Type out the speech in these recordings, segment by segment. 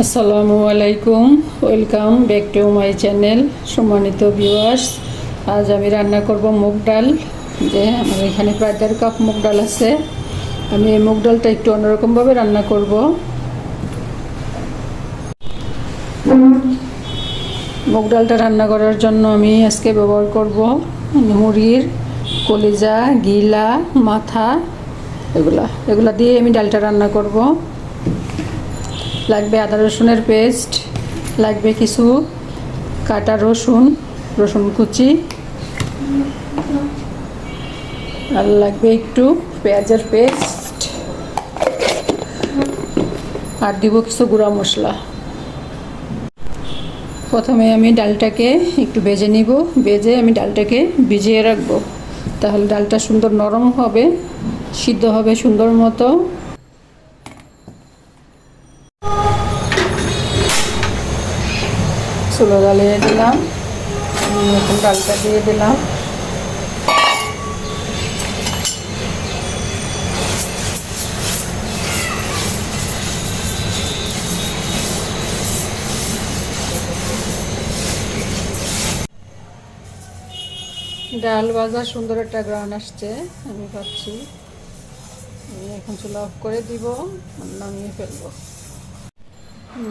আসসালামু আলাইকুম, welcome back to my channel. সম্মানিত ভিউয়ার্স, আজ আমি রান্না করব মুগ ডাল। আমার এখানে প্রায় 1.5 কাপ মুগ ডাল আছে। আমি এই মুগ ডালটা একটু অন্যরকমভাবে রান্না করব। মুগ ডালটা রান্না করার জন্য আমি আজকে ব্যবহার করব মুরগির কলিজা, গিলা, মাথা, এগুলা দিয়ে আমি ডালটা রান্না করব। লাগবে আদা রসুনের পেস্ট, লাগবে কিছু কাটা রসুন কুচি, আর লাগবে একটু পেঁয়াজের পেস্ট, আর দিব কিছু গুঁড়া মশলা। প্রথমে আমি ডালটাকে একটু ভেজে নিব। ভেজে আমি ডালটাকে ভিজিয়ে রাখবো, তাহলে ডালটা সুন্দর নরম হবে, সিদ্ধ হবে সুন্দর মতো। চুলো জ্বালিয়ে দিলাম, এখন ডালটা দিয়ে দিলাম। ডাল ভাজা সুন্দর একটা গ্রান আসছে, আমি পাচ্ছি। আমি এখন চুলা অফ করে দিব, নামিয়ে ফেলবো।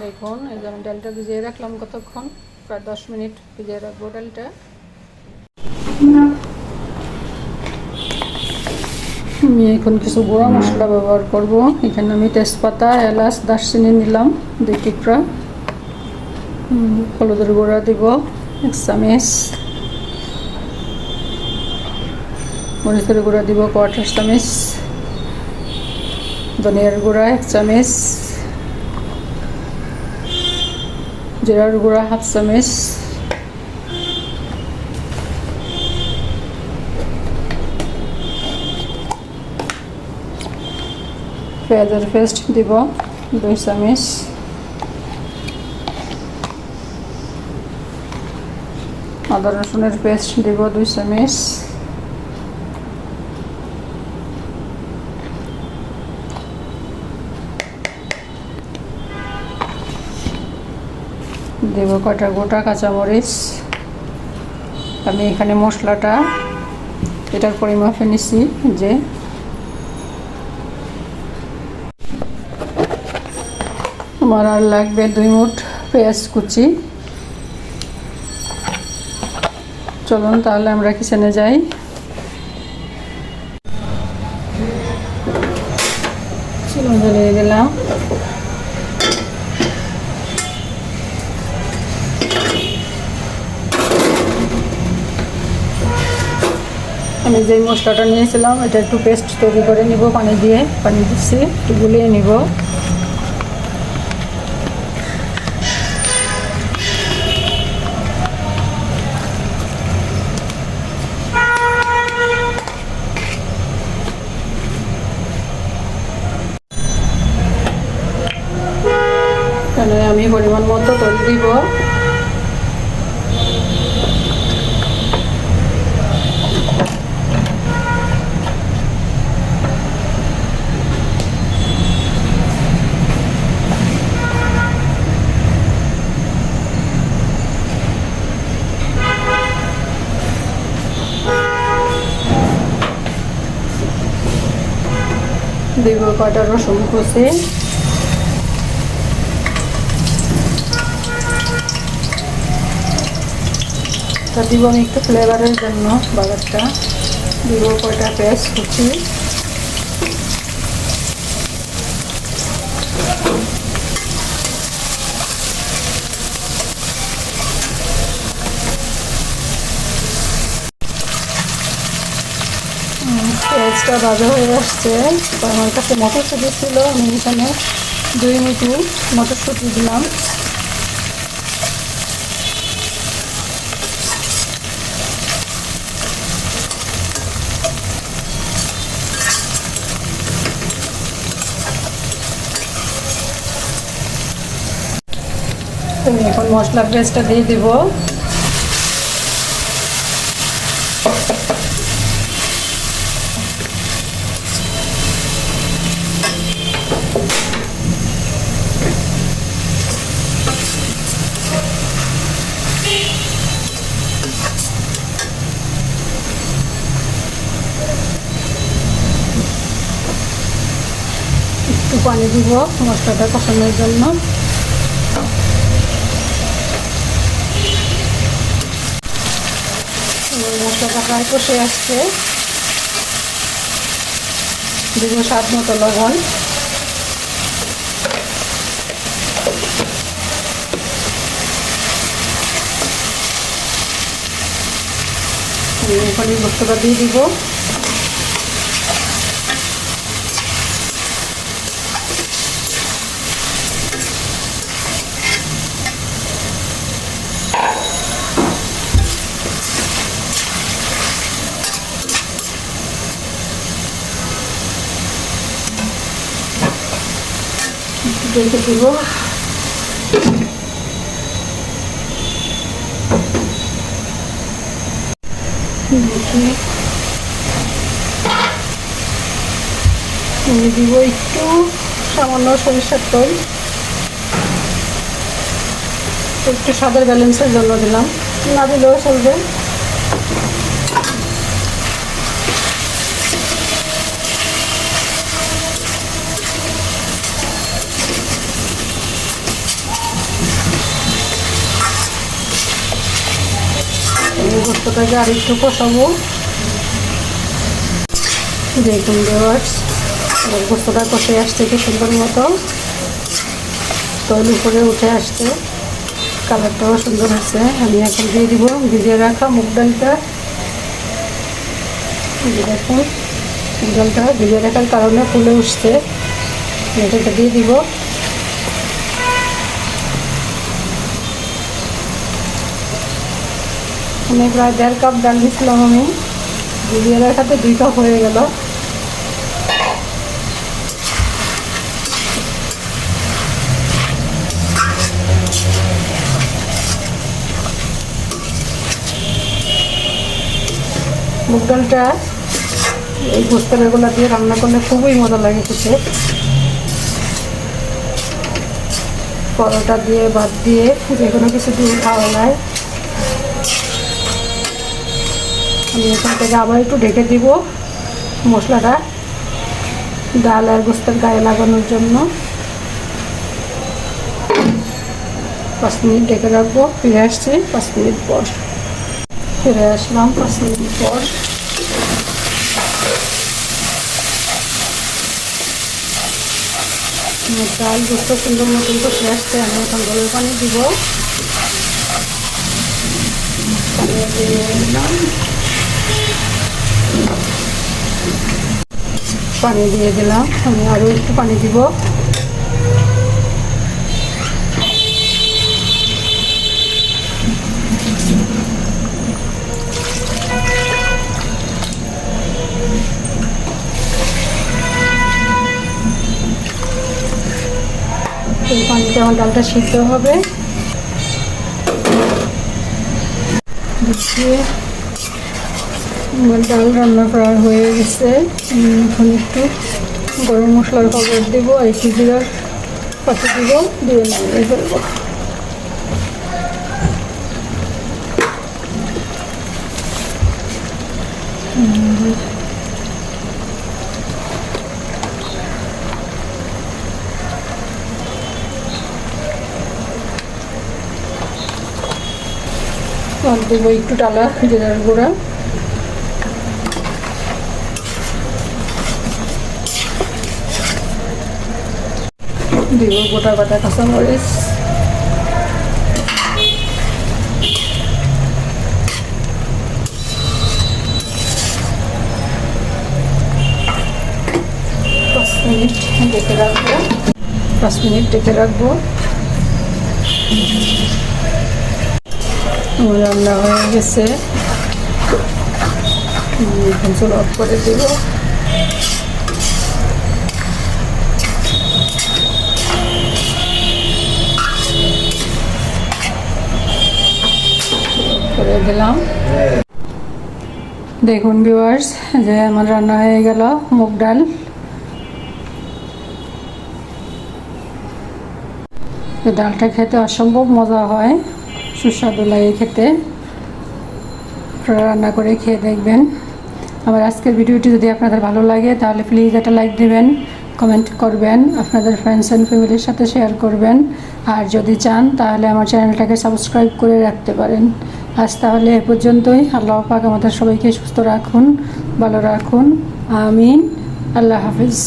দেখুন, এই যে আমি ডালটা ভিজিয়ে রাখলাম কতক্ষণ, প্রায় 10 মিনিট ভিজিয়ে রাখবো ডালটা। আমি এখন কিছু গুঁড়া মশলা ব্যবহার করব। এখানে আমি তেজপাতা, এলাচ, দারচিনি নিলাম 2 টুকরা। হলুদের গুঁড়া দিব 1 চামচ, মরিচের গুঁড়া দিব 1/4 চামচ, ধনিয়ার গুঁড়া 1 চামচ, জিরার গুঁড়া 1/2 চামচ, পেঁয়াজের পেস্ট দিব 2 চামচ, আদা রসুনের পেস্ট দিব 2 চামচ, দেব কটা গোটা কাঁচামরিচ। আমি এখানে মশলাটা এটার পরিমাপে নিছি, যে আমার আর লাগবে 2 মুঠ পেঁয়াজ কুচি। চলুন তাহলে আমরা কিচেনে যাই। চুলা জ্বালিয়ে দিলাম। আমি যেই মশলাটা নিয়েছিলাম এটা একটু পেস্ট তৈরি করে নিব, পানি দিচ্ছি, একটু গুলিয়ে নিব। এখানে আমি পরিমাণ মতো তেল দিব। দিব কটা রসুন কুচি, দিব আমি একটু ফ্লেভারের জন্য বাগারটা। দিব কটা পেঁয়াজ কুচি, পেঁয়াজটা ভাজা হয়ে আসছে। আমার কাছে মটরশুঁটি ছিল, আমি এখানে 2 মুঠি মটরশুঁটি দিলাম। আমি এখন মশলা পেস্টটা দিয়ে দিব। পানি দিব মশলাটা কষানোর জন্য। মশলাটা প্রায় কষে আসছে, দিব স্বাদ মতো লবণ। ওখানে মশলাটা দিয়ে দিব। ঢেকে দিব। দিব একটু সামান্য সরিষার তেল, একটু স্বাদের ব্যালেন্সের জন্য দিলাম, না দিলেও চলবে। গোস্তটাকে আর একটু কষাবো। দেখুন ভিউয়ার্স, গোস্তটা কষে আসছে কি সুন্দর মতো, তৈল উপরে উঠে আসছে, কালারটাও সুন্দর হচ্ছে। আমি এখন দিয়ে দিব ভিজিয়ে রাখা মুগ ডালটা। দেখুন মুগ ডালটা ভিজিয়ে রাখার কারণে ফুলে উঠছে, এটাকে দিয়ে দিব। আমি প্রায় 1.5 কাপ ডাল দিয়েছিলাম, আমি ভিজিয়ে রাখাতে 2 কাপ হয়ে গেল। মুগ ডালটা এই গোস্তের এগুলো দিয়ে রান্না করলে খুবই মজা লাগে খেতে। পরোটা দিয়ে, ভাত দিয়ে, যে কোনো কিছু দিয়ে খাওয়া যায়। আমি এখান থেকে আবার একটু ঢেকে দিব মশলাটা ডাল আর গোস্তের গায়ে লাগানোর জন্য। 5 মিনিট ঢেকে রাখবো। ফিরে আসছি 5 মিনিট পর। ফিরে আসলাম 5 মিনিট পর। ডাল গোস্ত সুন্দর মতন কষে আসছে। আমি এখন গরম পানি দিব। পানি দিয়ে দিলাম। আমি আরও একটু পানি দিব। এই পানিতে আমার ডালটা সিদ্ধ হবে। আমার ডাল রান্না করা হয়ে গেছে। এখন একটু গরম মশলার পাউডার দেবো আর একটু জিরার পাতা দিব, দিয়ে নামিয়ে ফেলবো। আর দেবো একটু টালা জিরার গুঁড়া। দিব গোটা বাটা কাঁচামরিচ। মিনিট ঢেকে রাখবো। 5 মিনিট ঢেকে রাখবো। আমার রান্না হয়ে গেছে। এখন চুল অফ করে দেব। করে দিলাম। দেখুন ভিউয়ার্স, যে আমার রান্না হয়ে গেল মুগ ডাল। ডালটা খেতে অসম্ভব মজা হয়, সুস্বাদু লাগে খেতে। রান্না করে খেয়ে দেখবেন। আমার আজকের ভিডিওটি যদি আপনাদের ভালো লাগে তাহলে প্লিজ একটা লাইক দিবেন, কমেন্ট করবেন, আপনাদের ফ্রেন্ডস অ্যান্ড ফ্যামিলির সাথে শেয়ার করবেন। আর যদি চান তাহলে আমার চ্যানেলটাকে সাবস্ক্রাইব করে রাখতে পারেন। আজ তাহলে এ পর্যন্তই। আল্লাহ পাক আমাদের সবাইকে সুস্থ রাখুন, ভালো রাখুন। আমিন। আল্লাহ হাফিজ।